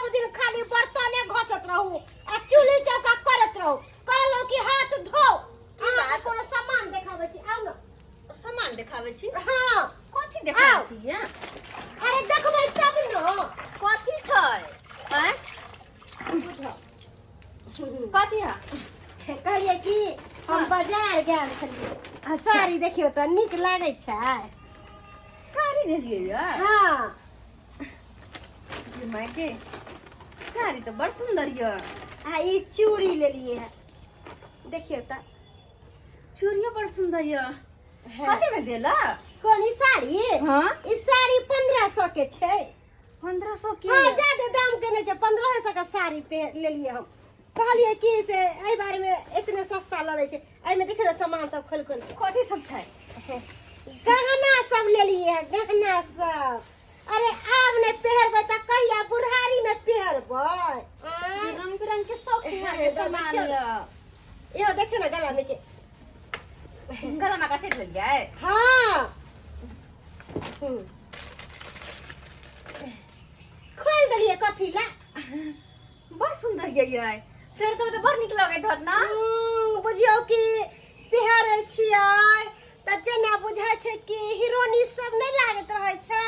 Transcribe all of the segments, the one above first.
सब दिन खाली बर्तने घसत रहू आ चूल्ही चौका करत रहू कहलो कि हाथ धो आ कोनो सामान देखाबै छी आउ न सामान देखाबै छी हां कथि देखाबै छी या अरे देखबै तब न कथि छै हैं बुझो कथि है कहिए कि हम बाजार गेल छलिए साड़ी देखियो त नीक लागै छै साड़ी लेलिए या हां ये माय के साड़ी तो बड़ सुंदर या आ ई चूड़ी लेलिए है देखियो त चूड़िया बड़ सुंदर या कथि में देला कोन ई साड़ी हां ई साड़ी 1500 के छै 1500 के हां ज्यादा दाम के नहीं छै 1500 का साड़ी पे ले लिए हम कहलिए कि से एहि बारे में इतने सस्ता ल ले छै एहि में देखिए सामान सब खोल खोल कथि सब छै गहना सब ले लिए है गहना सब अरे आब ने पहरबै त कहिया बुढ़ारी में पहरबै रंग बिरंग के सब सिंगार के सामान या यो देखियो ना गला में के गला में का सेट लग गया है हां खोल दलिए कथी ला बड़ सुंदर ये फिर तो बड़ निक लगैत हत ना बुझियो कि पहरै छियै त जेना बुझाय छै कि हीरोनी सब नहीं लागत रहै छै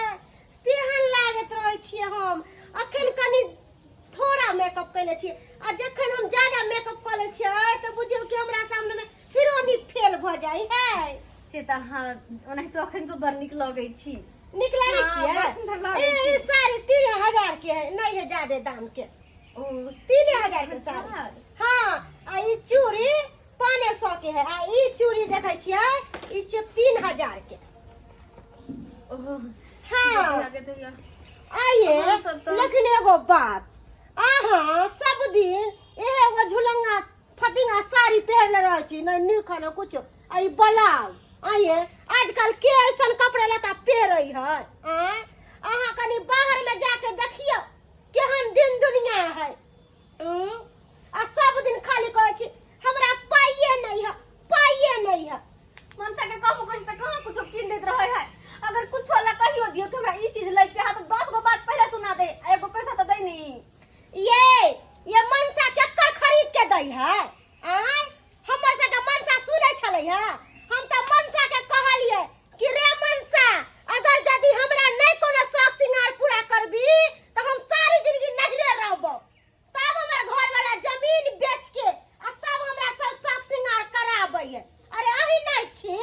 तेहन लागत रहै छियै हम अखन कनी थोड़ा मेकअप कैले छी आ जखन हम ज्यादा मेकअप कर ले छियै त बुझियो कि हमरा सामने में हीरोनी फेल भ जाई है से त हां ओनाहि तो अखन तो बड़ निक लगै छी निक लागै छियै ई साड़ी 3000 के है नहीं है ज्यादा दाम के ओ 3000 के साड़ी हां आ ई चूड़ी 500 के है आ ई चूड़ी देखै छियै ई छै 3000 के ओह हां लगे तो या आइए लेकिन एगो बात आहा सब दिन एगो झुलंगा फतिंगा साड़ी पहनले रह छी नहीं नीक न कुछ आई ब्लाउज आइए आजकल के ऐसन कपड़ा लता पहरै है आहा कनी बाहर में जाके देखियो केहन दिन दुनिया है आ सब दिन खाली कहै छी हमरा पाइए नहीं है मनसा के कहबो करै त कहां कुछ किन देत रहै है अगर कुछ ला कहियो दियो कि हमरा ई चीज ले के हाथ 10 गो बात पहले सुना दे एगो पैसा तो दे नहीं ये मनसा केकर खरीद के दई है हमर से के मनसा सुनै छलै है हम त मनसा के कहलिए कि रे मनसा अगर यदि हमरा नहीं कोनो शौक सिंगार पूरा करबी त हम सारी जिंदगी नजरे रहबो तब हमर घर वाला जमीन बेच के आ तब हमरा सब शौक सिंगार कराबै है अरे अही नहीं छी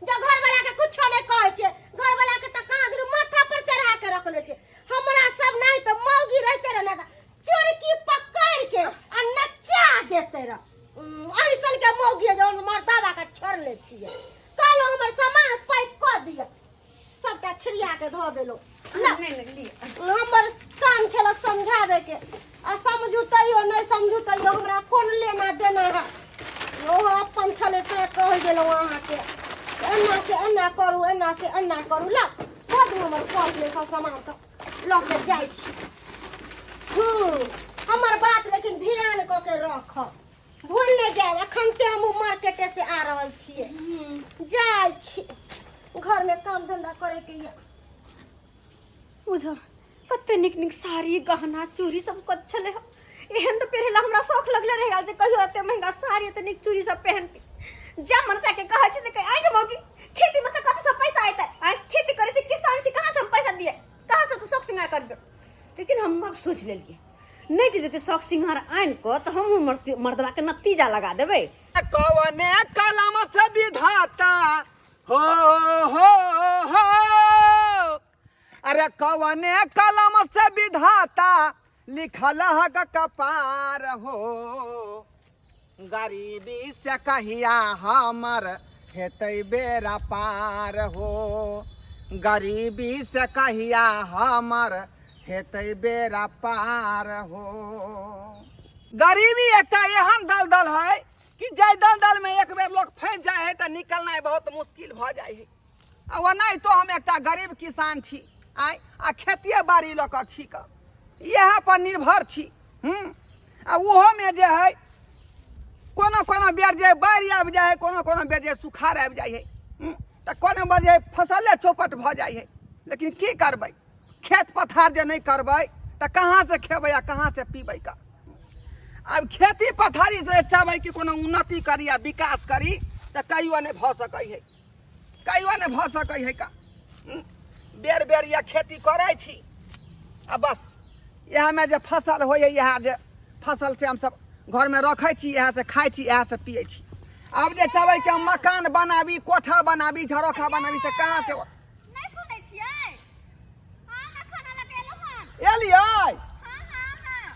जो घर वाला के कुछ नहीं कहै छै घर वाला के त कहां दिन माथा पर चढ़ा के रखले छै हमरा सब नहीं त मौगी रहते रह ना चुरकी पकड़ के आ नचा देते रह अही सन के मौगी जो मर्दावा के छोड़ ले छिए कालो हमर सामान पैक कर दिया सबटा छिड़िया के धो देलो नहीं हमर काम छलक समझावे के आ समझुतैयो नहीं समझुतैयो हमरा कोन लेना देना है ओ अपन छले से कह देलो अहाँ के एना करू ला सब हमर पास ले सब सामान तो ल के जाय छी हमर बात लेकिन ध्यान क के रख भूल नहीं जाए अखन ते हम मार्केट से आ रहल छिए जाय छी घर में काम धंधा करे के ये बुझो कते निक निक साड़ी गहना चूड़ी सब कत छले एहन तो पहले हमरा शौक लगले रह गेल जे कहियो एते महंगा साड़ी एते निक चूड़ी सब पहन के जा मनसा के कहै छै त आइ गे मौगी खेती में से कत सब पैसा आइतै आ खेती करे छै किसान छी कहां से हम पैसा दिए कहां से तू शौक सिंगार करबे लेकिन हम अब सोच लेलिए नहीं दे देते शौक सिंगार आन को तो हम मर्दवा के नतीजा लगा देबे कौने कलम से विधाता हो हो अरे कौने कलम से विधाता लिखल है कपार हो गरीबी से कहिया हमर हेतै बेरा पार हो गरीबी से कहिया हमर हेतै बेरा पार हो गरीबी एक एहन दलदल है कि जै दलदल में एक बेर लोग फंस जाए है तो निकलना बहुत मुश्किल भ जाए है आ नहीं तो हम एक गरीब किसान छी आ खेतिए बाड़ी ल क छी यह पर निर्भर छी आ ओहो में जे है कोनो कोनो बेर जे बाढ़ि आबि जाए है कोनो कोनो बेर जे सुखाड़ आबि जाए है तो कोनो बेर जे फसले चौपट भ जाए है लेकिन की करबै खेत पथार जे नहीं करबै तो कहाँ से खेबै आ कहाँ से पीबै का। अब खेती पथारी से चाहबै कि कोनो उन्नति करी आ विकास करी से कहियो नहीं भऽ सकै है, कहियो नहीं भऽ सकै है का। बेर बेर या खेती करै छी आ बस यह में जे फसल हो यह जे फसल से हम सब घर में रखै छी, यह से खाइ छी, यह से पियै छी। अब जे चाहबै कि हम मकान बनाबी, कोठा बनाबी, झरोखा बनाबी से कहाँ से नहीं सुनै छियै। हां ना खाना लगेलौ हन। एलियै हां हां हां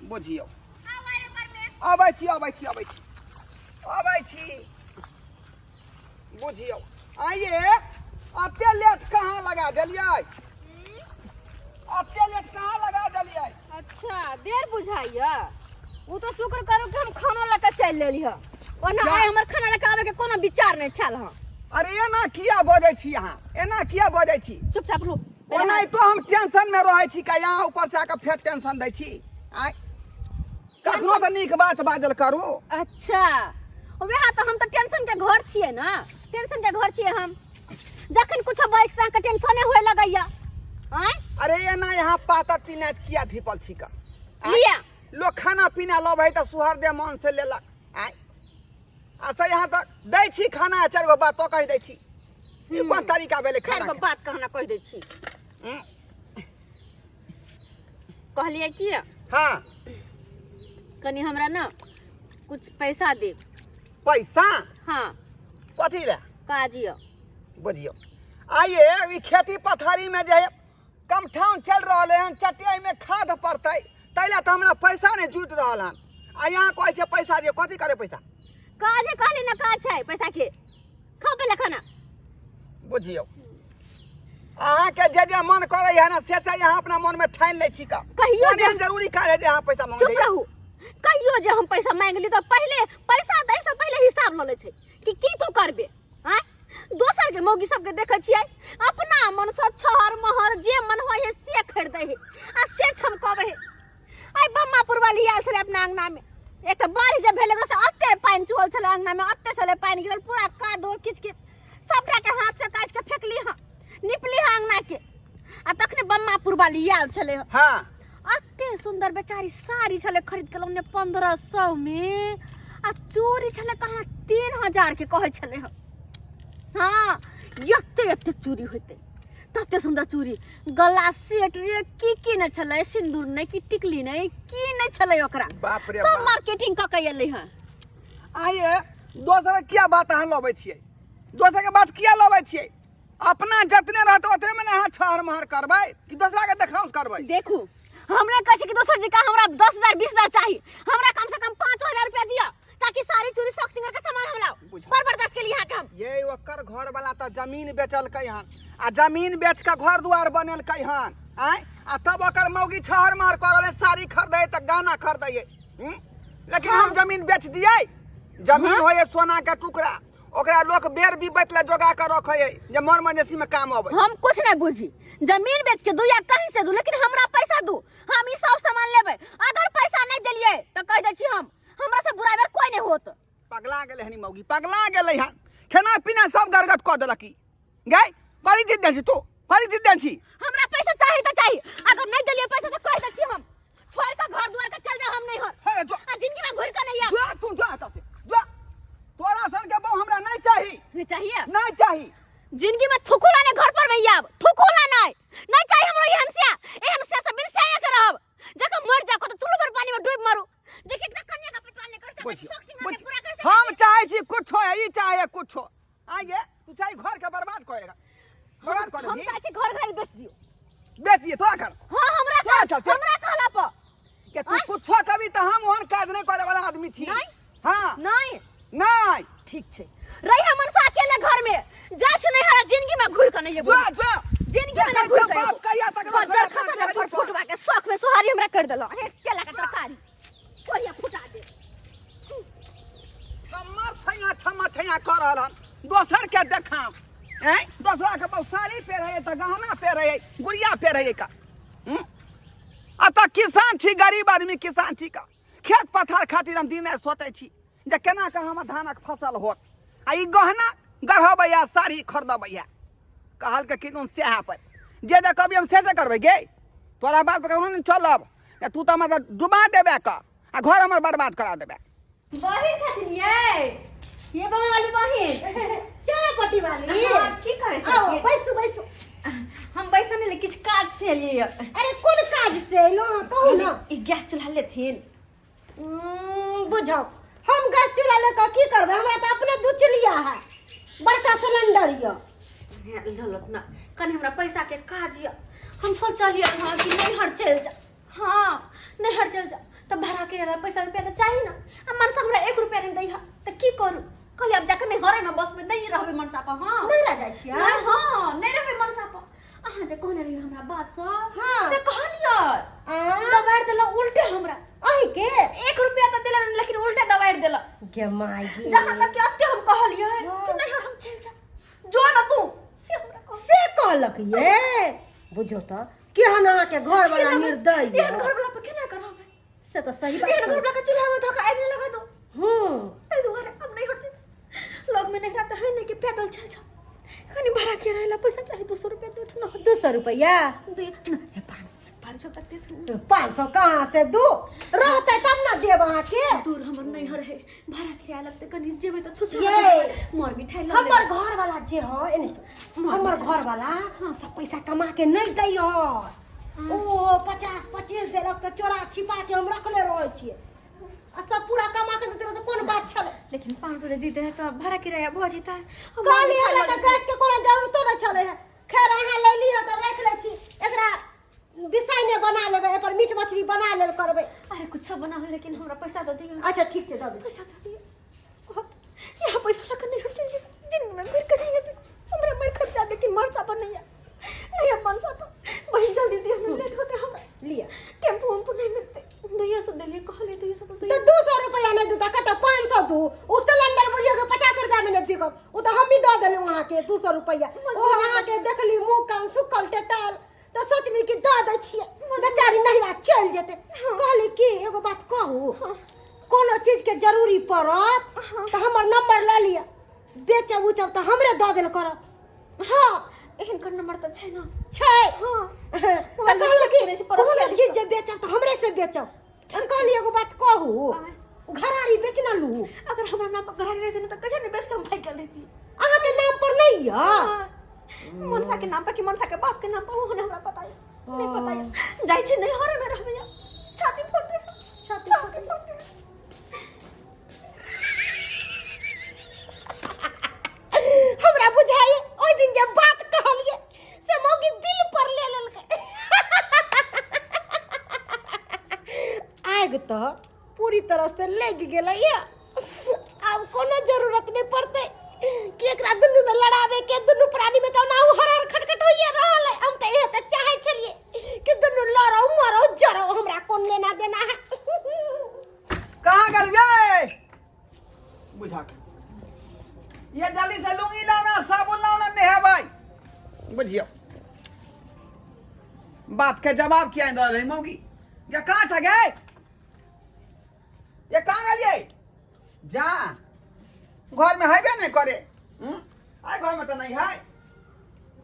बुझियौ। आबै रे पर में अबै छी अबै छी अबै छी अबै छी बुझियौ। आइए अते लेट कहाँ लगा देलियै, अते लेट कहाँ लगा देलियै। अच्छा देर बुझाइया। वो तो शुक्र करू कि हम खाना लेके चल लेली ह, ओना जा। आइ हमर खाना लेके आवे के कोनो विचार नहीं छल ह। अरे एना किया बजै छी अहाँ, एना किया बजै छी। चुपचाप रहो। ओना तो हम टेंशन में रहै छी का, यहाँ ऊपर से आके फेर टेंशन दै छी। आइ कखनो तो नीक बात बाजल करू। अच्छा वह तो हम तो टेंशन के घर छिए ना, टेंशन के घर छिए हम। जखन कुछ बैसता के टेंशने होए लगैया। आय अरे एना यहाँ पातर पिनात किया धिपल छी का। आइ, लिया लोग खाना पीना लबै तो सुहर दे मन से लेलक। आइ अच्छा यहाँ तक दै छी खाना, 4 गो बात तो कह दै छी। ई कोन तरीका भेलै चार खाना गो के? बात कहना कह दै छी। कहलिए कि हाँ कनी हमरा ना कुछ पैसा दे। पैसा हाँ कथी ले काजिया। बुझियो। आइए ई खेती पथारी में जे कमठान चल रहा है, चटियाई में खाद पड़तै, तैला तो हमरा पैसा नहीं जुट रहा हन। आ यहाँ कहै छै पैसा दियो, कथी करे पैसा। काजे कहली ना काज छै पैसा के, खाओ पहले खाना। बुझियो अहाँ के जे मन करे है ना से यहाँ अपना मन में ठान ले छी का। कहियो कोने जे- जरूरी काहे जे यहाँ पैसा मांगे। चुप रहू। कहियो जे हम पैसा मांग ली तो पहले पैसा दै से पहले हिसाब ल ले छै कि की तू करबे। हैं दोसर के मौगी सब के देखे छियै अपना मन से छहर महर जे मन होय है से खरीदे है आ से छमकबे है। आई बम्मापुर वाली आयल छले अपना अंगना में, एक तो बारिश जब भेले से अत्ते पानी चुहल छले अंगना में, अत्ते छले पानी गिरल, पूरा कादो किच किच सबटा के हाथ से काट के फेकली हां, निपली हां अंगना के। आ तखने बम्मापुर वाली आयल छले। हाँ अत्ते सुंदर बेचारी साड़ी छले खरीद के लौने 1500 में, आ चोरी छले कहाँ 3000 के कहे छले। हाँ यत्ते यत्ते चूड़ी होते, तत्ते सुंदर चूड़ी, गला सेट रे की न छले, सिंदूर नहीं की टिकली नहीं की नहीं छले ओकरा। बाप रे सब बाप। मार्केटिंग क के एले हैं। आइए दोसर के क्या बात अहाँ लबै छियै, दोसर के बात किया लबै छियै। अपना जतने रहत ओतने में अहाँ छहर महर करबै कि दूसरा के देखाउस करबै। देखू हमरा कहे छै कि दोसर जी का हमरा 10,000 20,000 चाहिए, हमरा कम से कम 5,000 रुपया दिया ताकि सारी चूड़ी शौक सिंगर के सामान हम लाओ। बुझा। पर बर्दाश्त के लिए यहाँ के हम ये ओकर घर वाला तो जमीन बेचलकै हन, आ जमीन बेच के घर दुआर बनेलकै हन। आय आ तब ओकर मौगी छहर महर करले, साड़ी खरीदे त गाना खरीदे। लेकिन हम जमीन बेच दिए। जमीन होए सोना के टुकड़ा, ओकरा लोग बेर भी बैठले जोगा के रखे है जे मर मनेसी में काम आवे। हम कुछ नहीं बुझी, जमीन बेच के दू या कहीं से दू, लेकिन हमरा पैसा दू, हम ई सब सामान लेबे। अगर पैसा नहीं दिलिए तो कह दे छी हम, हमरा से बुरा बेर कोई नहीं होत। पगला गेले हनी मौगी, पगला गेले हन। खाना पीना सब गरगट क देलकी। गई बड़ी जिद देन छी तू, बड़ी जिद देन छी। हमरा पैसा चाहिए तो चाहिए, अगर नहीं दिलिए पैसा तो कह दे छी हम, छोड़ के घर द्वार के चल जा, हम नहीं हो। अरे जो आ जिंदगी में घुर के नहीं आ जो तू जो आता से जो, तोरा सन के बहु हमरा नहीं चाहिए, नहीं चाहिए। नहीं चाहिए। जिंदगी में थुकुला ने घर पर में आब, थुकुला नहीं चाहिए हमरो एहन से सब बिरसाया के रहब। जका मर जा को तो चुल्लू पर पानी में डूब मरू। देखि कितना कन्या का पेटवाल नहीं कर सकते, शौक सिंगार के पूरा कर सकते। हम चाहे छी कुछ हो, ई चाहे कुछ हो। आगे तू चाहे घर के बर्बाद करेगा, बर्बाद कर हम दी। चाहे छी घर घर बेच दियो। बेच दिए तोरा घर। हां हमरा क्या का चलते? हमरा कहला पर के तू कुछ कभी त हम ओहन काज नहीं करे वाला आदमी छी। नहीं? हां नहीं नहीं ठीक छे, रही हमन से अकेले घर में जा छु नहीं हरा जिंदगी में घुर के नहीं जो ये जो जिंदगी में नहीं घुर के बाप कहिया तक बजर खसा दे फुट फुटवा के शौक में सोहारी हमरा कर देलो। हे केला का तरकारी कोरिया फुटा दे। छम्मा छैया कर रहल हन, दोसर के देखाम। हैं दोसरा के बहु साड़ी पहरे त गहना पहरे, गुड़िया पहरे का। अतः किसान छी, गरीब आदमी किसान छी का। खेत पथार खातिर हम दिन सोचे छी जे केना के हमर धानक फसल होत, आ ई गहना गढ़बै या साड़ी खरीदबै या। कहल के किदुन सेहा पर जे दे कभी हम से करबै गे। तोरा बात पर नहीं चलब या तू तो मतलब डुबा देबे का आ घर हमर बर्बाद करा देबे। बहिन छथिन ये वाली बहिन चला पट्टी वाली की करे आओ छै बैसू बैसू। हम बैसा नहीं किछ काज से लिए अरे कौन काज से लो कहू ना। ई गैस चूल्हा लेथिन बुझाओ हम गैस चूल्हा लेकर की करबे, हमरा तो अपने दू चूल्हा है, बड़का सिलेंडर ये ललत ना कनी हमरा पैसा के काज ये। हम सोचलिए हां कि नहीं हर चल जा, हां नहीं हर चल जा तो भाड़ा के पैसा रुपया तो चाहिए ना। अब मनसा हमरा 1 रुपया नहीं दैहा तो की करू, कहले अब जाकर नहीं घरे में बस में नहीं रहबे मनसा पर। हां नहीं रह जाय छियै, नहीं हां नहीं रहबे मनसा पर। अहाँ जे कहने रही हमरा बात हाँ। से कहलिए दबाड़ देला उल्टे हमरा अही के 1 रुपया तो देला लेकिन उल्टे दबाड़ देला। के माई जहां तक कि अत्ते हम कहलिए कि नहीं हम चल जा जो ना तू से हमरा से कहलक ये। बुझो तो केहन अहाँ के घर वाला निर्दय ये। एहन घर वाला पर केना करब, से तो सही एहन घर बात वाला के चूल्हा में धक्का आग नहीं लगा दो। हम्म ए दुआरे अब नहीं हट जा लोग में नहीं रहता है नहीं कि पैदल चल जा कनी भाड़ा के रहला पैसा चाहिए 200 रुपया दे ना 200 रुपया 500 तक दे तू 500 कहाँ से दू रहते तब ना देब अहाँ के। दूर हमर नहीं है भाड़ा किराया लगते कनी जेबे तो छुछ ये मोर मिठाई ला हमर घर वाला जे हो एने से, हमर घर वाला सब पैसा कमा के नहीं दै हो। ओ 50-25 देलक तो चोरा छिपा के हम रखले रहे छिए आ सब पूरा कमा के देते तो कौन बात छले। लेकिन 500 दे दीते हैं तो भाड़ा किराया बहुत जीता है। गाली हमरा त गैस के कोनो जरूरत नहीं छले है। खैर अहाँ ले लियो तो रख ले छी, एकरा बिसाई ने बना लेबे, ए पर मीट मछली बना लेल करबे। अरे कुछ बना लेकिन हमरा पैसा तो दियो। अच्छा ठीक है दे पैसा तो दियो बहुत यहाँ पैसा लगा नहीं हट चाहिए दिन में मेरे कहीं है हमरा मर खर्चा लेकिन मर सा पर नहीं है नहीं अब मनसा तो वही जल्दी दे हम लेट होते हम लिया टेम्पो उम्पो नहीं मिलते दैया सब दिल्ली कहले दैया सब तो 200 रुपया नहीं दूता कत 500 दू। उ सिलेंडर बुझियो के 50 रुपया में नहीं पिकअप उ तो हम ही दे देले वहां के 200 रुपया। ओ वहां के देखली मुंह कान सुकल टेटल तो सोचली कि दे दै छिए बेचारी नहिरा चल जेते। कहली कि एगो बात कहू कोनो चीज के जरूरी पड़त तो हमर नंबर ले लिया, बेचब उचब तो हमरे दे देल करब। हां एहन कर नंबर तो छै ना छै। हां तो कहलू कि कोनो चीज जे बेचब तो हमरे से बेचब। हम कहली एगो बात कहू घरारी बेचना लू अगर हमरा नाम पर घर रहते ना तो कहिया नहीं बेच हम भाई कर लेती। अहाँ के नाम पर नहीं है, मनसा के नाम पर कि मनसा के बाप के नाम पर वो हमरा पता है नहीं पता है जाई छी नहीं हरे में रहबे छाती फटे छाती फटे। हमरा बुझाई ओइ दिन जब बात कहलिए से मौगी दिल पर ले लेलकै। आग तो पूरी तरह से लग गेलै ये, अब कोनो जरूरत नहीं पड़ते कि एकरा दुनू में लड़ावे के। दुनू प्राणी में तो नाउ हर खटखट होइए रहल है। हम तो एहे त चाहे छलिए कि दुनू लड़ो मरो जरो, हमरा कोन लेना देना है। कहाँ गल गए बुझा के ये जल्दी से लुंगी लाना साबुन लाना नेहा भाई बुझियो बात के जवाब किया इंद्र रही मौगी ये कहाँ छ गए ये कहाँ गलिए जा घर में है नहीं करे आए घर में तो नहीं है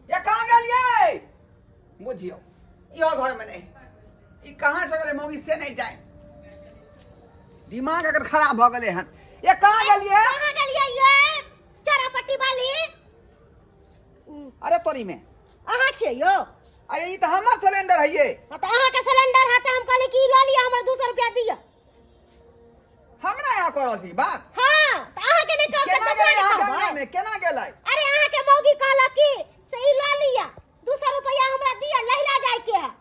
ये कहाँ गलिए बुझियो यो घर में नहीं ये कहाँ से गले मौगी से नहीं जाए दिमाग अगर खराब हो गए हन ये कहाँ गलिए कहाँ गलिए ये चरापट्टी वाली। अरे तोरी में अहाँ छियै यो अरे ये तो हमार सिलेंडर है ये तो अहाँ के सिलेंडर है तो हम कहले कि ला लिया हमरा 200 रुपया दिया। हमरा यहाँ करल थी बात हां तो अहाँ के नहीं कहब केना गेलै यहाँ गंगा में केना गेलै अरे अहाँ के मौगी कहला कि से ई ला लिया 200 रुपया हमरा दिया लहिरा जाय के है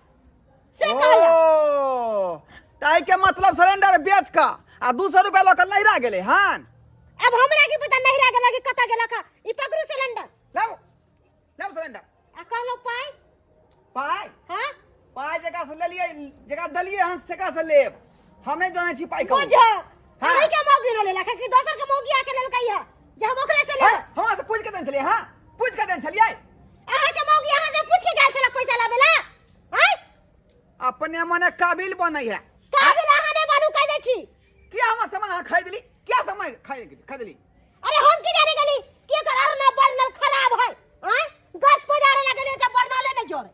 से कहला। ओ ताई के मतलब सिलेंडर बेच का आ 200 रुपया लेकर लहरा गेले हन। अब हमरा की पता नहिरा गेला कि कता गेला का ई पकड़ू सिलेंडर लाओ लाओ सिलेंडर आ कहलो पाई पाई हां पाई जगह से ले लिए जगह दलिए हंस से का से लेब हम नहीं जाने छी पाई का बुझ हमें क्या मौगी न लेला कि दोसर के मौगी आके लेल कहिया जे हम ओकरे से लेब। हमरा से पूछ के देन चलिए हां पूछ के देन चलिए अहाँ के मौगी अहाँ से पूछ के गेल छला पैसा लाबेला हैं अपने मने काबिल बनै है काबिल अहाँ नहीं बनू कह दै छी। क्या हम सामान खरीद ली क्या सामान खरीद ली अरे हम की जाने गली कि एकर अरना बर्नल खराब है हैं गैस को जारे लगले त बर्नल नहीं जोरे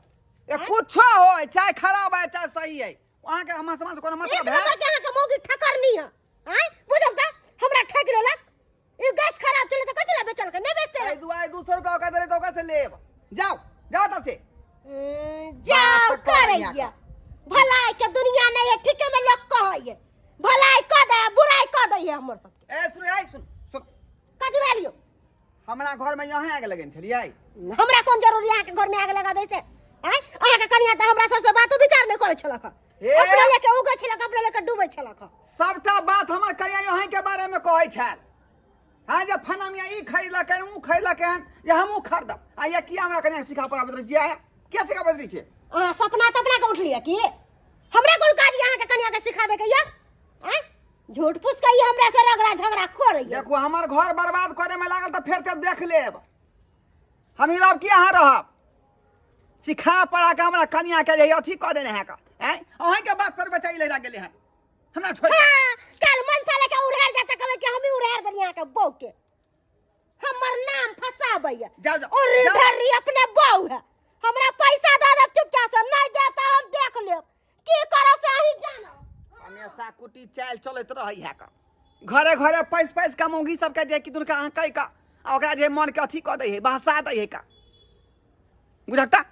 ये कुछ हो चाहे खराब है चाहे सही है वहां के हम समाज कोनो एक मतलब है नंबर के यहाँ के मौगी ठकर नहीं है हैं बुझल त हमरा ठक लेलक ई गैस खराब चले त कथि ला बेचल के नहीं बेचते आई दुआई 200 रुपया का दे तो ओका से लेब जाओ जाओ त से जाओ बात तो करिया करैया भलाई के दुनिया नहीं है ठीके में लोग कहैये भलाई क दे बुराई क दे हमर सब ए सुन आई सुन सुन कथि भेलियो हमरा घर में यहां आगे लगन छलियै हमरा कोन जरूरी है के घर में आग लगाबे से हैं अहाँ के कनिया त हमरा सबसे बातो विचार नहीं करे छलक ए! अपने लेके उगे छलक अपने लेके डूबे छलक सबटा बात हमर करिया यहां के बारे में कहै छल हां जे फना मिया ई खैलक है ऊ खैलक है ये हमहू खरीदब आ ये की हमरा कनिया सिखा पड़ाबत रही छियै के सिखाबत रही छियै अहाँ सपना तपना के उठलिए की हमरा कोन काज यहाँ के कनिया के सिखाबे के या हैं झूठ फूस के ई हमरा से रगड़ा झगड़ा कर रही देखो हमर घर बर्बाद करे में लागल त फेर के देख लेब हम ही रब की यहाँ रहब सिखा पड़ा के हमरा कनिया के लिए अथी क देने है का हैं अहीं के बात पर बचाई ले गेले हैं हमरा छोड़ हां कल मनसा लेके उड़ार जाता कहबे कि हम ही उड़ार दनिया के बौ के हमर नाम फसाबैया जाओ, जाओ, और जाओ। इधर ही अपने बौ है हमरा पैसा दे दे चुपचाप से नहीं दे त हम देख लेब की करो से अही जानो हमेशा कुटी चाल चलत रही है का घरे घरे पैस पैस का मौगी सबके जे कि दुनका अहाँ कई का आ ओकरा जे मन के अथी क दै है बहसा दै है का बुझता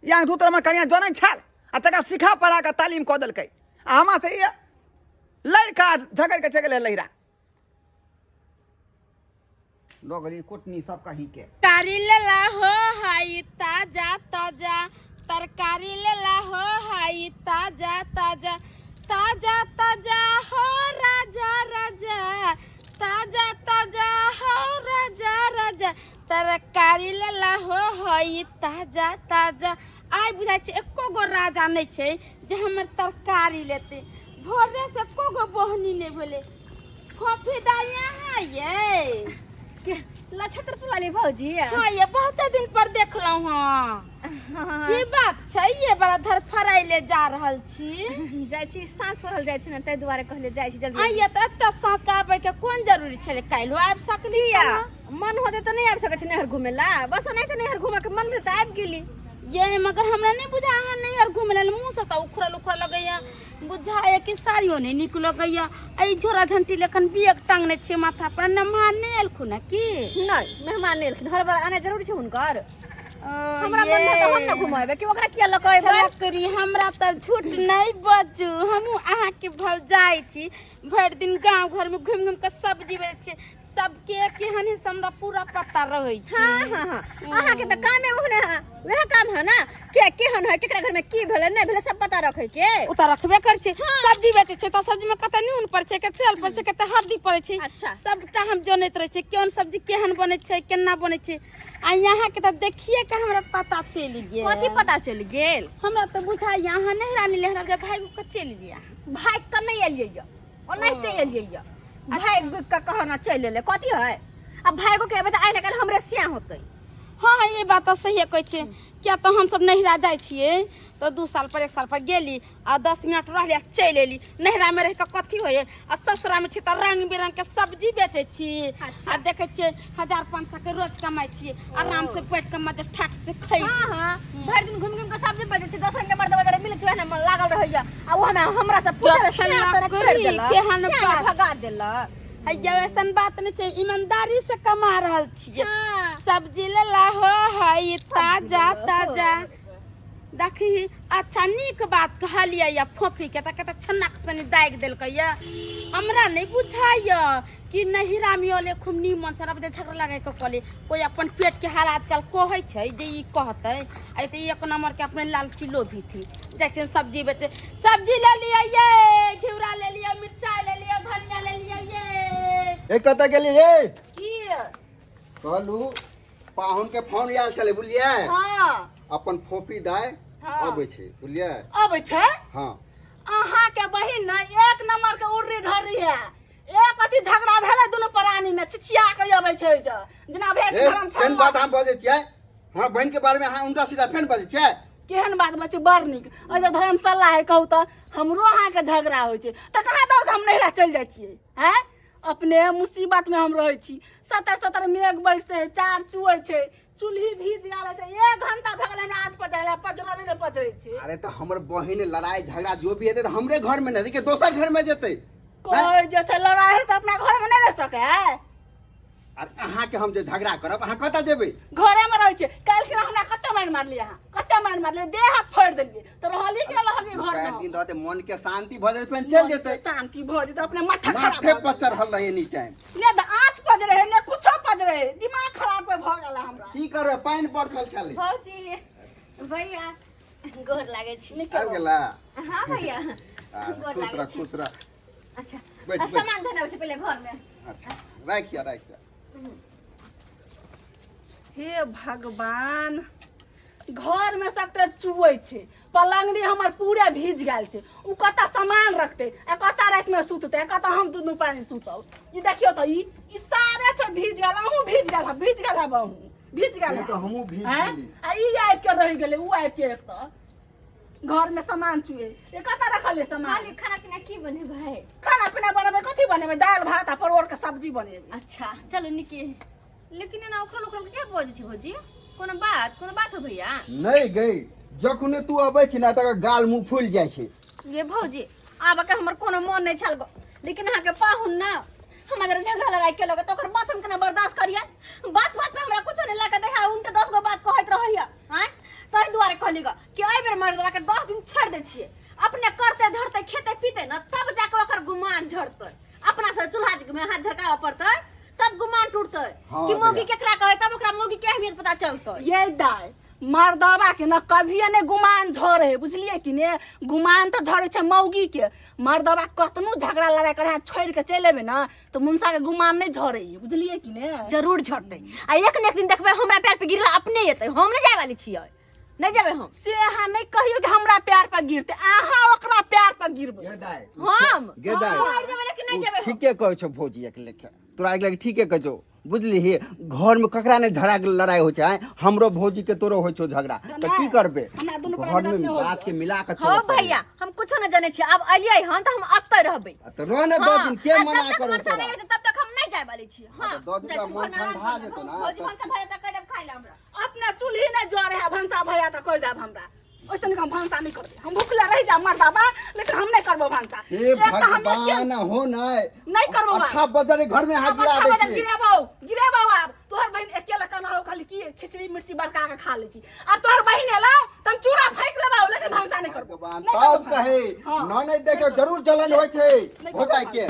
यहाँ दूतर में कनिया जनै छल आ तका सिखा पढ़ा के तालीम क देलकै आ हमा से ये लड़का झगड़ के चल गेलै लहरा लोगरी कुटनी सब कहीं के तरकारी लेला हो हाई ताजा ताजा तरकारी लेला हो हाई ताजा ताजा ताजा ताजा हो राजा राजा ताजा ताजा हो राजा राजा तरकारी लेला हो हाई ताजा ताजा आइ बुझाइ छै एको गो राजा नहीं छै जे हमर तरकारी लेते भोरे से एको गो बहनी नहीं भेले कॉफी दाइया है ये लछत्र वाली भौजी हाँ ये बहुत दिन पर देखलौ हाँ की बात छै ये बड़ा धरफड़ाइले जा रहल छी जाइ छी साँझ पड़ल जाइ छी ने ताहि दुआरे कहले जाइ छी जल्दी ये तो एते साँझ का आबे के कोन जरूरी छले काल्हि आबि सकली मन होते तो नहीं आबि सकै छी नहर घुमे ला बस नहीं तो नहर घुमे के मन भेल त आबि गेली ये मगर हमरा नहीं बुझा अहाँ नहीं यार घूमे ला मुंह से तो उखड़ल उखड़ल लगैया बुझाए कि साड़ियो नहीं निक लगैया आई झोरा झंटी लेखन बियक टांगने छे माथा पर नमहान नहीं एलखु ना की नहीं मेहमान नहीं एलखिन हर बार आने जरूरी छै हुनकर हमरा ये। मन में तो हम न घुमाबे कि ओकरा किया लकैबे करी हमरा तो झूठ नहीं बजू हम अहाँ के भौजाई छी भर दिन गांव घर में घूम घूम के सब्जी बेचे सबके केहन है हमरा पूरा पता रहे छी हां हां हां अहाँ के त काम है ओहने वह काम है ना के केहन है केकरा घर में की भेले नहीं भेले सब पता रखे के उतार रखबे कर छी सब्जी बेचे छै त सब्जी में कते नून पर छै के तेल पर छै कते हल्दी पड़े छै अच्छा। सबटा हम जानैत रहे छै कोन सब्जी केहन बने छै केना बने छै आ यहाँ के त देखिए के हमरा पता चल गेल कथि पता चल गेल हमरा तो बुझा यहाँ नहीं रानी लेहरा के भाई को चल लिया भाई त नहीं एलियै य ओनाहिते एलियै य भाई का कहना चल ले कथि है अब भाई को कहबे त आइ न कल हमरे सिया होतै हाँ ये बात तो सही कहै छै क्या तो हम सब नहिरा जाइ छियै तो 2 साल पर 1 साल पर गेली आ 10 मिनट रहली आ चल एली नहिरा में रह के कथी होय आ ससुरा में छी त रंग बिरंग के सब्जी बेचे छी अच्छा। आ देखे छियै 1500 के रोज कमाई छी आराम से पेट के मजे ठाट से खाई हां हां भर दिन घूम घूम के सब्जी बेचे छी 10 रंग के मर्द बाजार मिले छै ना मन लागल रहैया आ वो हमरा से पूछे से तने छोड़ देला केहन सिया बात। भगा देला हैया ऐसन बात नहीं छै ईमानदारी से कमा रहल छियै हाँ। सब्जी लेला हो हाई ताजा ताजा देखी अच्छा नीक बात कहलिए या फोफी के त कते छन्नक सनी दाग देलकै या हमरा नहीं बुझाइय कि नहिरा में ओले खूब नीमन से रब झगड़ा लगे के कहले कोई अपन पेट के हाल आजकल कहै छै जे ई कहतै आ त एक नंबर के अपने लालची लोभी थी जैसे सब्जी बेचे सब्जी ले लिया ये घिउरा ले लिया मिर्चाई ले लिया धनिया ले लिया ये एक कत गेली ये की कहलू पाहुन के फोन आयल छले बुझलिए हां अपन फोफी दाय हाँ। अबै छै बुझलिए अब छै हाँ अहाँ के बहिन न एक नंबर के उर्री ढर्री है एक अथी झगड़ा भेले दुनु प्राणी में चिचिया के आबै छै जेना भेट ए धर्म फेन बात हम बजे छियै हां बहन के बारे में हां उल्टा सीधा फेन बजे छियै केहन बात बचे बड़ नीक अजे धर्मशाला है कहू त हमरो अहाँ के झगड़ा होइ छै त कहाँ दौड़ के हम नहिरा चल जाइ छियै हैं अपने मुसीबत में हम रहे छी। सतर मेघ बरसे, चार चुए छे, चूल्ही भीज गेल छै, 1 घंटा भऽ गेल हमरा हाथ पजरले, पजरले नहीं पजरे छै। अरे तो हमर बहिन लड़ाई झगड़ा जो भी हेतै तो हमरे घर में नहीं कि दोसर घर में जेतै। कोई जे छै लड़ाई है तो अपना घर में नहीं रह सके है। अरे अहाँ के हम जे झगड़ा करब अहाँ कतऽ जेबै? घरे में रहे छै। काल के हमरा कते मार मारलिए, अहाँ कते मार मारलिए, देह हाथ फोड़ देलिए, तो रहली के रहली घर चारि में। दिन रहते मन के शांति भ जेतै, फिर चल जेतै। शांति भ जेतै, अपने माथा खराब माथे पर चढ़ल रहे एनी टाइम। ने तो आँच पज रहे, ने कुछो पज रहे, दिमाग खराब पे भ गेल हमरा। की करबै, पानि बरसल छलै। भौजी भैया गोर लागे छी। आबि गेला? हाँ भैया आ, गोर खुश लागे रह छी। खुश रह। अच्छा बैठ, और बैठ। सामान धोने छै पहले घर में। अच्छा राखिया राखिया। हे भगवान, घर में सबते चुए छे, पलंगड़ी हमर पूरे भीज गेल छे। उ कता सामान रखते, आ कता रात में सुतते, आ कता हम दुनू पानी सुतौ। ई देखियो तो ई सारे छे भीज गेल, अहूं भीज गेल बहू, भीज गेल ये तो हमहूँ भीज हैं? गेली। आ ई आबि के रह गेले, उ आबि के एक तो घर में सामान चुए। ये कता रखले सामान? खाली खाना पीना की बने भाई? खाना पीना बनेबे, कथी बनेबे? दाल भात आ परोर के सब्जी बनेबे। अच्छा चलो निके। लेकिन ना ओकरा ओकरा क्या बोझ छी भौजी? कोनो बात हो भैया? नहीं गई, जखने तू अबै छी ना तकर गाल मुंह फूल जाइ छै। ये भौजी आब के हमर कोनो मन नहीं छल, लेकिन अहाँ के पाहुन ना हमरा झगड़ा लड़ाई के लगे तो ओकर बात हम केना बर्दाश्त करिए? बात में हमरा कुछो नहीं लागे, देखा उनके 10 गो बात कहत रहइया। हैं तै दुआरे कहली ग कि एहि बेर मर्दवा के 10 दिन छोड़ दे छिए, अपने करते धरते खेते पीते ना, तब जाके ओकर गुमान झड़तै। अपना से चूल्हा में हाथ झरकावा पड़तै, तब गुमान टूटतै हाँ, कि मौगी केकरा कहे, तब ओकरा मौगी के अहमियत पता चलतै। ये दाय मर्दवा के न कभी ने गुमान झरे, बुझलिए कि ने? गुमान तो झरे छे मौगी के। मर्दवा कतनो झगड़ा लड़ाई करे छोड़ के चल एबे ना तो मुंसा के गुमान नहीं झरे, बुझलिए कि ने? जरूर झड़तै। आ एक ने एक दिन देखबे हमरा पैर पे गिरला अपने एतै, हम नहीं जाय वाली छियै, नहीं जाबे हम। से अहाँ नहीं कहियो कि हमरा पैर पर गिरते, अहाँ ओकरा पैर पर गिरबे। गेदाय हम गेदाय मर जेबे लेकिन नहीं जाबे हम। ठीके कहै छौ भौजी, एक लेखे तोरा एक लेखे ठीके कहै छौ। बुझली ही, घर में ककरा ने झगड़ा लड़ाई हो छै, हमरो भौजी के तोरो हो छौ झगड़ा, तो की करबे? हमरा दुनू घर में बात के मिला के हो चल। भैया हम कुछो न जाने छी, अब अलियै हम तो हम अत्ते रहबै। तो रहने दो दिन के आ मना जब तक करो मनसा तोरा। नहीं हेतै, तब तक हम नहीं जाय वाली छी। हां दो दिन का मन ठंडा जेतो ना। भौजी हम सब भैया तक कह देब खाइ ले हमरा। अपना चूल्ही नहीं जरे है, भंसा भैया तो कह देब हमरा। ओइसन हम भंसा नहीं करबे, हम भूखला रह जा मर्दवा, लेकिन हम नहीं करबो भंसा। हे भगवान हो नहीं करबो बा। अच्छा बजरे घर में हाथ गिरा दे छी। गिरेबो आब तोहर बहिन अकेला कना हो, खाली की खिचड़ी मिर्ची बड़का के खा ले छी। अब तोहर बहिन एला तुम चूड़ा फेंक लेबा, लेकिन भंसा नहीं करबो। भगवान नहीं तब करबो कहे हाँ। न नहीं देखे जरूर जलन होय छै, नहीं हो जाय करबो के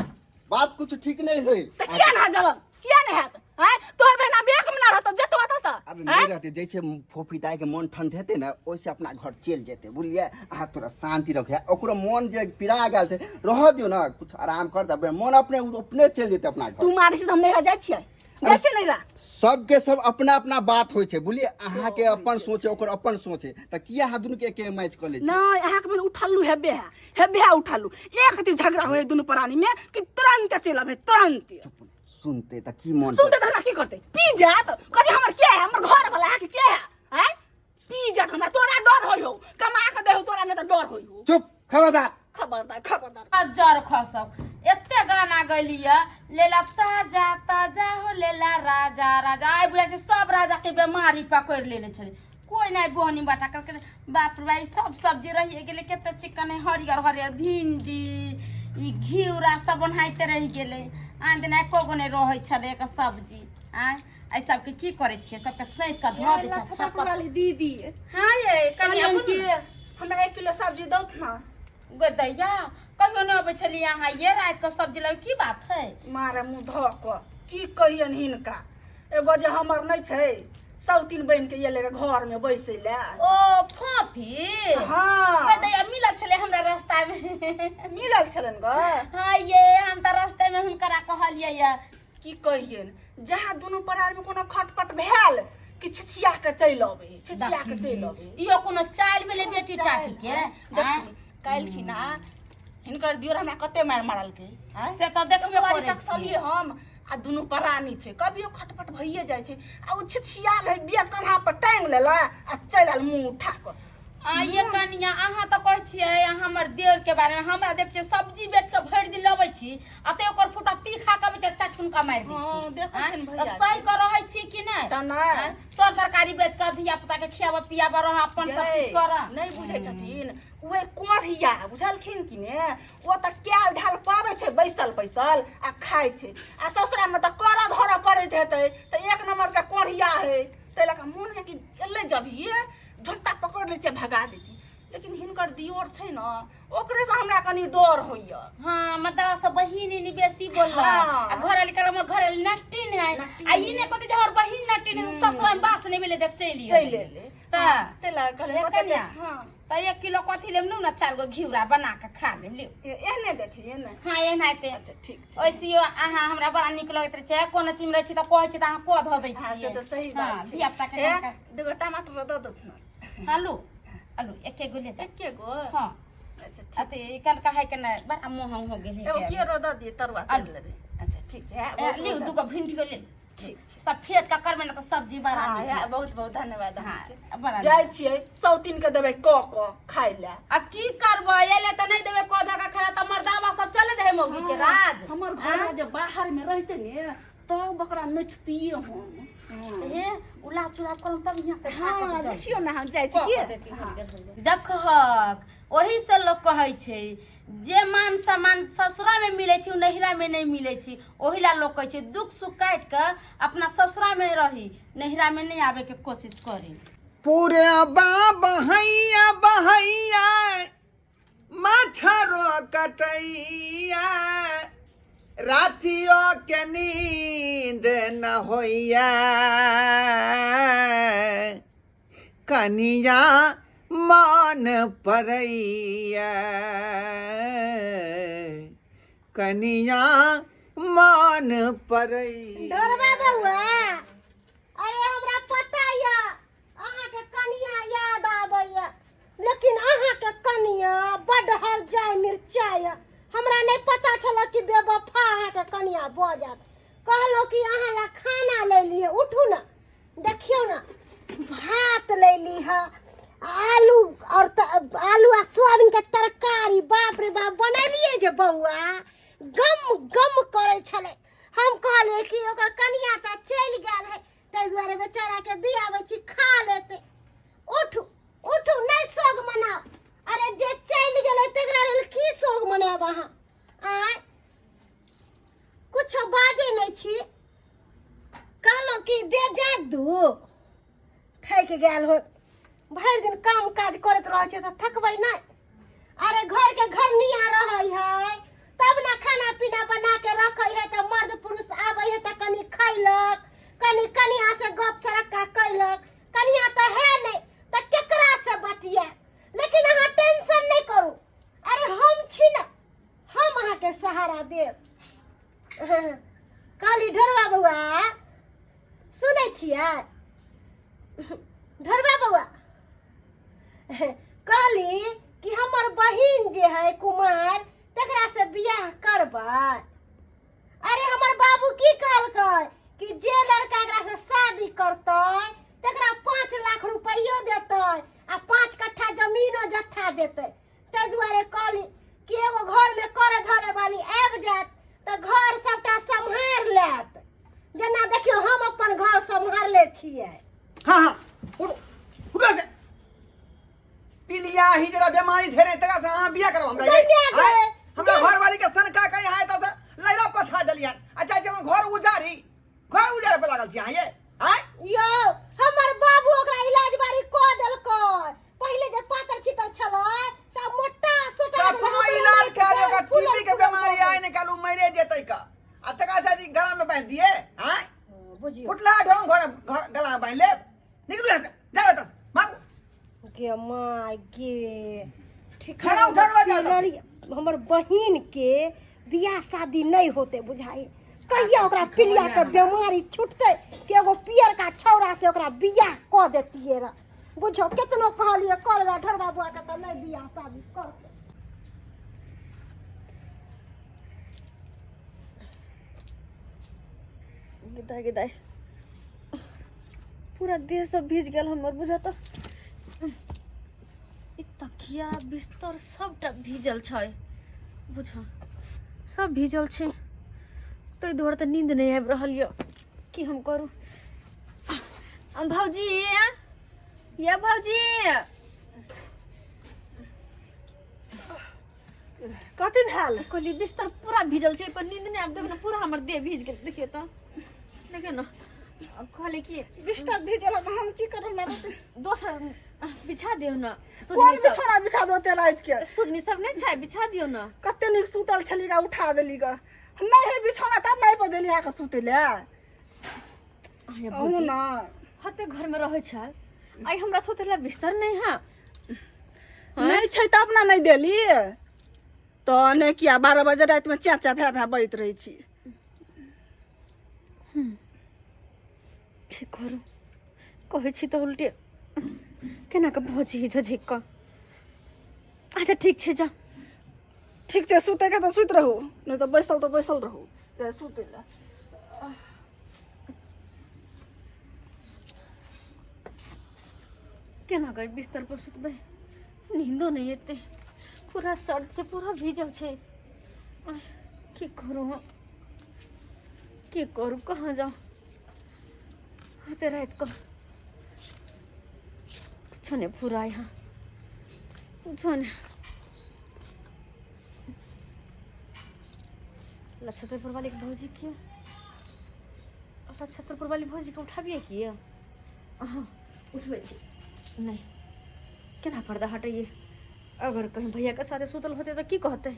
बात कुछ ठीक नहीं है। तो किया ना जलन, किया नहीं हैत? हैं तोहर बहिन अब एक में ना रहतो, जेतो अत से। अरे नहीं रहते, जैसे फोफिताई के मन ठंड हेते ना, वैसे अपना घर चल जेते, बुझलिए? अहाँ थोड़ा शांति रखे, ओकरो मन जे पिरा गेल छै, रह दियो ना, कुछ आराम कर दबे, मन अपने चल जेते अपना घर। तू मारे से हम नहीं रह जाय छियै, जैसे नहीं रह। सबके सब अपना अपना बात होय छै, बुझलिए? अहाँ के अपन सोच है, ओकर अपन सोच है, त किया अहाँ दुनू के एके मैच कर ले छी? नहीं अहाँ के मैंने उठलू हेबे उठलू, एक थी झगड़ा हुए दोनों प्राणी में कि तुरंत चल अबे, तुरंत सुनते त की मन सुनते तो हमरा की करते? पी जात कथी हमर के है, हमर घर वाला है कि के है? हैं पी जात हमरा, तोरा डर होयो, कमा के देहु तोरा ने तो डर होयो। चुप, खबरदार। खबरदार जर खसब एते गाना गलिया, लेला ताजा ताजा हो, लेला राजा राजा। आइ बुझा छै सब राजा के बीमारी पकड़ लेले छले, कोई नहीं बोहनी बाटा करके। बाप रे भाई सब सब्जी रही गेले, केते चिकन हरियर हरियर भिंडी, ई घिउरा सब बनाइते रह गेले। आन दिन एको गो नहीं रहै छले एक सब्जी। आई सबके की करे छिए, सबके सैक के धो दे छत पर। वाली दीदी हां ये कनिया हमरा 1 किलो सब्जी दो ना। गोदैया कहियो नहीं अबै छली यहाँ, ये रात के सब्जी लै की बात है? मारे मुंह धो क की कहियन हिनका, एगो जे हमर नहीं छै सौतीन बहन के ये लेके घर में बैसे ले। ओ फाफी हां गोदैया मिलल छले हमरा रास्ता में। मिलल छलन ग। हां ये हम त रास्ते में हुनकरा कहलियै या की कहियन, जहाँ दोनों परार में कोनो खटपट भेल कि छिछिया के चल अबे, छिछिया के चल अबे। इहो कोनो चाल मिले बेटी टाटी के काल की ना हिनकर दियोर हमरा कते मार मारल के हैं से त देखबे बारी करे तक सलिए हम आ दुनू परानी छै, कभियो खटपट भइए जाय छै। आ उ छिछिया ले बिया कन्हा पर टांग लेला आ चल आल मुंह उठा क ये कनिया अहाँ तो कहै छियै हमर देवर के बारे में हमरा देख छियै सब्जी बेच के भरि दिन लबै छी आ ते ओकर फुटा पी खा के बेच चाट फुनका मारि दै छी। हाँ, देखै छियै ने भैया। सही कर रहै छी कि नहीं? त नहीं। तोर तरकारी बेच के धिया पुता के खियाबा पियाबा रह अपन सब चीज कर। नहीं बुझै छथिन उहे कोढ़िया बुझलखिन कि ने ओ त क्याल ढाल पाबै छै बैसल बैसल आ खाइ छै आ ससुरा में त कर धर करैत हेतै त एक नंबर के कोढ़िया है तै लका मोन है कि एले जब ये झट्टा पकड़ लेते भगा देती लेकिन हिनकर दियोर छै न ओकरे से हमरा कनी डर होइया। हाँ मतलब सब बहिन नी बेसी बोलला हाँ। आ घर वाली कर हमर घर वाली नटिन है आ ई ने कहते जे हमर बहिन नटिन है ससुर में बास नहीं मिले देख चलियो चले ले ता तै ला कहले ये कन्या हां त 1 किलो कथी लेम ना 4 गो घिउरा बना के खा लेम ले। एहने देखिए ने। हाँ ये नाते अच्छा ठीक छै। ओइसियो अहाँ हमरा बड़ा निक लगैत रहे छै कोनो चीज रहे छै त कहै छै त अहाँ को ध दै हां छियै। से त सही हाँ, बात छै। धिया पुता के ए, दुगो टमाटर द दत न। आलू आलू एके गो ले जा। एके गो हां अच्छा ठीक। अते कन कहे के ना बड़ा मोह हो गेल एगो है के रो द दिए तरुआ कर लेबे। अच्छा ठीक है। ले दुगो भिंडी को ले ठीक छै। सब फेट का करबे ना त सब्जी बना हाँ, दी। बहुत बहुत धन्यवाद हाँ, अहाँके। बना जाइ छियै सौतीन के देबै क खाइ ले। अब की करबो एले त नहीं देबे कोधा का खेला त मर्दावा सब चले दे मौगी के राज। हमर घर में जे बाहर में रहते ने तो बकरा नचतिए हम। हे उला चुला करम तब यहां से हाँ भाग के देखियो ना हम जाइ छी के। देखहक ओही से लोग कहै छै जे मान सम्मान ससुरा में मिले छै नहिरा में नहीं मिले छै ओही ला लोग कहै छै दुख सुख काट के अपना ससुरा में रही नहिरा में नहीं आवे के कोशिश करी। पूरे बहैया बहैया मछरो कटैया रातियों के नींद न होइया कनिया मान परैया कनिया मान परैया। डरबा बउआ अरे हमरा पता या अहाँ के कनिया याद आबैया लेकिन अहाँ के कनिया बड हर जाय मिर्चाय हमरा नहीं पता छला कि बेवफा अहाँ के कनिया भ जात। कहलो कि अहाँ ला खाना ले लिए उठू ना देखियो ना भात ले ली है आलू और आलू आ सोयाबीन के तरकारी बाप रे बाप बनलिए जे बउआ गम गम करे छले। हम कहले कि ओकर कनिया त चल गेल है तै दुआरे बेचारा के दियावे छी खा लेते। उठू उठू नहीं सोग मनाओ। अरे जे चल गेले तेकरा लेल की सोग मनाब अहाँ आय कुछ बाजे नहीं छी। कहलो कि दे जा दू थक गेल हो भर दिन काम काज करत रह छै त थकबै नहीं। अरे घर के घर निया रहै है तब ना खाना पीना बना के रखै है त मर्द पुरुष आबै है त कनी खैलक कनी कनिया से गप सरक्का कैलक। कनिया त है नहीं त केकरा से बतिया। लेकिन अहाँ टेंशन नहीं करू अरे हम छी ना हम अहाँ के सहारा देब। काली ढरवा बउआ सुनै छियै ढरवा बउआ कहली कि हमर बहिन जे है कुमार तकरा से बियाह करबै। अरे हमर बाबू की कहलकै कि जे लड़का एकरा से शादी करतै तकरा 5 लाख रुपया देतै आ 5 कट्ठा जमीनो जत्था देतै। तै दुआरे कहली कि एगो घर में करे धरे वाली आबि जात त घर सबटा सम्हार लेत जेना देखियो हम अपन घर सम्हार ले छियै। हाँ हाँ उड़ा से पिलिया ही जरा बीमारी धेरे तका से हां बिया करब हमरा ये आय, हमरा घर वाली के सनका कहीं आए त लैला पठा देलियन। अच्छा जे हम घर उजारी पे लागल छी हां ये आय यो हमर बाबू ओकरा इलाज बारी क देलकै। पहिले जे पातर छितर छलै त मोटा सोटा कखनो इलाज करे का टीबी के बीमारी आए ने कालू मरे जेतै का आ तका से गला में बांध दिए आय बुझियो फुटला ढोंग घर गला में बांध ले निकल जा जा मांग के माय के ठीक खाना उठा के ला जा। हमर बहिन के बियाह शादी नहीं होते बुझाई कहिया ओकरा पिलिया के बीमारी छूटते कि एगो पियर का छौरा से ओकरा बियाह क देतिए रे। बुझो केतनो कहलिए कर ला ढरबा बुआ के त नहीं बियाह शादी करते। गिदाई गिदाई पूरा देह सब भीज गेल हमर बुझा त तकिया बिस्तर सबटा भीजल छै बुझ सब भीजल छै ताहि दुआरे तऽ नींद नहीं आबि रहल यऽ की हम करू भौजी या भौजी कथी भेल कहली बिस्तर पूरा भीजल छै पर नींद नहीं आबि देखो ना पूरा हमर देह भीज गेल देखिए तो देखिए ना अब कहले कि बिस्तर भीजल है, तो हम की करू ना दोसर बिछा दियो ना कोन बिछौना बिछा दोते रात के सुदनी सब नहीं छै बिछा दियो ना कते नीक सुतल छली गा उठा देली गा नहीं है बिछौना तब नहीं पर देली आके सुते ले भौजी ना हते घर में रहे छै आई हमरा सुतेला बिस्तर नहीं है नहीं छै तब ना नहीं देली तो नहीं किया 12 बजे रात में चाचा भै भै बैठ रही छी ठीक करू कहै छी तऽ उल्टे केना के भौजी झझिक कऽ अच्छा ठीक छै जा ठीक छै सुते के तो सुत रहू नहीं तो बैसल रहू ते सुते ले केना के बिस्तर पर सुतबै नींदो नहीं एते पूरा शर्ट से पूरा भीजल छै की करू हम की करू कहाँ जाऊँ होते रात को कुछ नहीं पूरा यहाँ कुछ नहीं लक्षत्रपुर वाली भौजी की लक्षत्रपुर वाली भौजी को उठाबिए की हाँ उठबै छी नहीं केना पर्दा हटाइए अगर कहीं भैया के साथे सुतल होते तो की कहते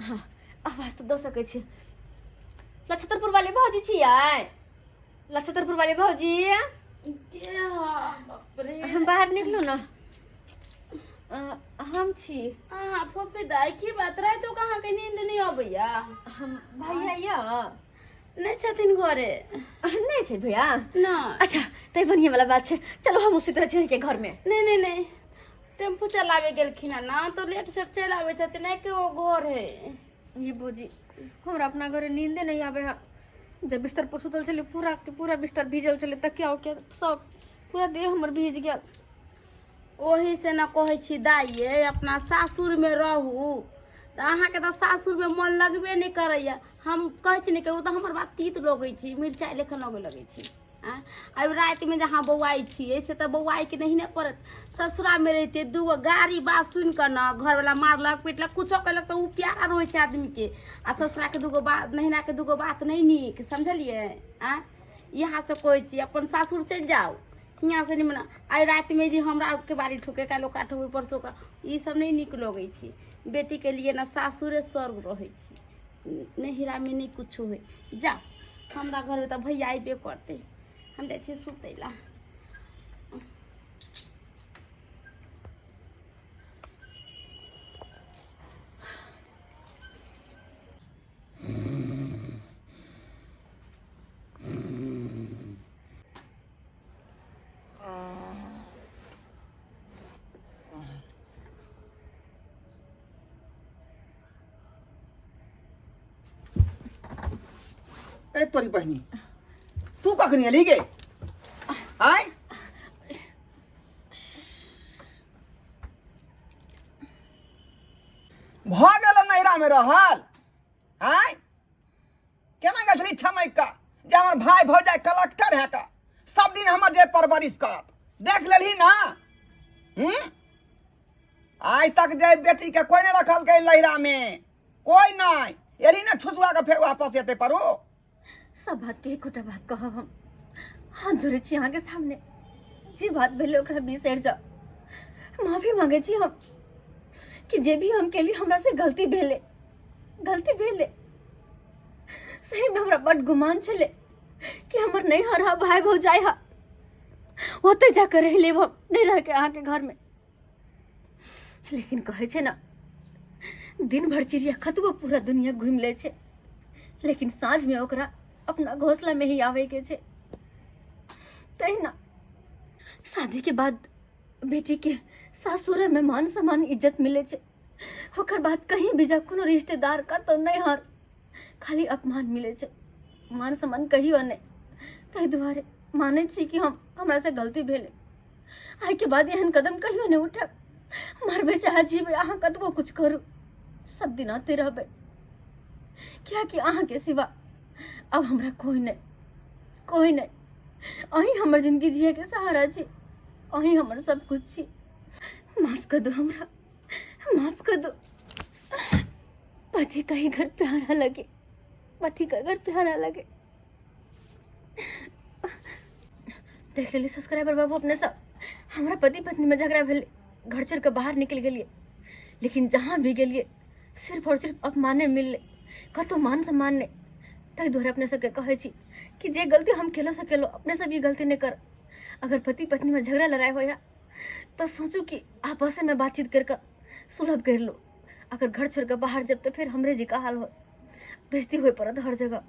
हाँ आवाज तो दे सकै छी लक्षत्रपुर वाली भौजी छियै लक्षत्रपुर वाली भौजी हम बाहर निकलू ना हम छी फोफी दाई की बात रहे तो कहाँ के नींद नहीं अबैया हम भैया या नहीं छथिन घरे नहीं छै भैया ना अच्छा तै बढ़िया वाला बात छै चलो हम सुत रहे छी के घर में नहीं टेम्पू चलावे गेलखिन ना तो लेट से चल आवे छथिन के वो घर है ये भौजी हमरा अपना घरे नींदे नहीं आवे है जब बिस्तर पर सुतल चले पूरा के पूरा बिस्तर भीजल चले तकिया उकिया सब पूरा देह हमर भीज गया ओही से ना कहै छी दाइये अपना सासुर में रहू तो अहाँ के तो सासुर में मन लगबे नहीं करैया हम कहै छी नहीं करू तो हमर बात तीत लगै छी मिर्चाई लेखन लगै छी अब रात में जहाँ बौआई छी ऐसे तो बौआई के नहीं ना पड़त ससुरा में रहते दूगो गाड़ी बात सुन कर ना घर वाला मारलक पीटलक कुछो कलक तो उ प्यारा रहे छै आदमी के आ ससुरा के दूगो बात नहिना के दूगो बात नहीं नीक समझलिए यहाँ से कोई छी अपन सासुर चल जाओ यहाँ से निमन आई रात में जी हमरा के बारी ठोके का लोका ठोके परसों का ये सब नहीं निक लगे छी बेटी के लिए ना सासुरे स्वर्ग रहे छी नहिरा में नहीं कुछ हुए जा हमरा घर में तो भैया आइबे करते हम जाए छी सुतैला ए तोरी बहनी तू कखनी अली गे आय भ गेल नैरा में रहल आय केना गेल छली छमैक का जे हमर भाई भौजाई कलेक्टर है का सब दिन हमर जे परवरिश करत देख लेलही ना आज तक जे बेटी के कोई नहीं रखल के लहरा में कोई नहीं एली ना छुसुआ के फिर वापस एते परो सब बात के खोटा बात कह हम हाथ जोड़े छी अहाँ के सामने जी बात भेले ओकरा बिसर जा माफी मांगे छी हम कि जे भी हम केली हमरा से गलती भेले सही में हमरा बड़ गुमान चले कि हमर नहीं हरा भाई भौजाई हा होते जाकर रह लेब हम नहीं रह के अहाँ के घर में लेकिन कहे छे ना दिन भर चिड़िया खतबो पूरा दुनिया घूम ले छे लेकिन साँझ में ओकरा अपना घोंसला में ही आवे के छे तही ना शादी के बाद बेटी के सासुर में मान सम्मान इज्जत मिले छे होकर बाद कहीं भी जा कोनो रिश्तेदार का तो नहीं हर खाली अपमान मिले छे मान सम्मान कहियो नहीं तही दुआरे माने छी कि हमरा से गलती भेले आई के बाद एहन कदम कहियो नहीं उठा। मरबे चाहे जीवे अहाँ कतबो कुछ करू सब दिन आते रहबे। क्या कि अहाँ के सिवा अब हमरा कोई नहीं। अहीं हमर जिंदगी जिए के सहारा छी, अहीं हमर सब कुछ छी। माफ कर दो हमरा, माफ कर दो। पति का ही घर प्यारा लगे, पति का घर प्यारा लगे। देख ले सब्सक्राइबर बाबू अपने सब, हमारा पति पत्नी में झगड़ा भेले, घर छोड़ के बाहर निकल गए, लेकिन जहाँ भी गए सिर्फ और सिर्फ अपमाने मिलले, कतो मान सम्मान नहीं। तै द्वारा अपने सबके कहे छी कि जे गलती हम केलो सकेलो अपने सब ये गलती नहीं कर। अगर पति पत्नी में झगड़ा लड़ाई होया तो सोचो कि आपस में बातचीत करके सुलभ कर लो। अगर घर छोड़ कर बाहर जब तो फिर हमरे जी का हाल हो, बेइज्जती हो पड़त हर जगह।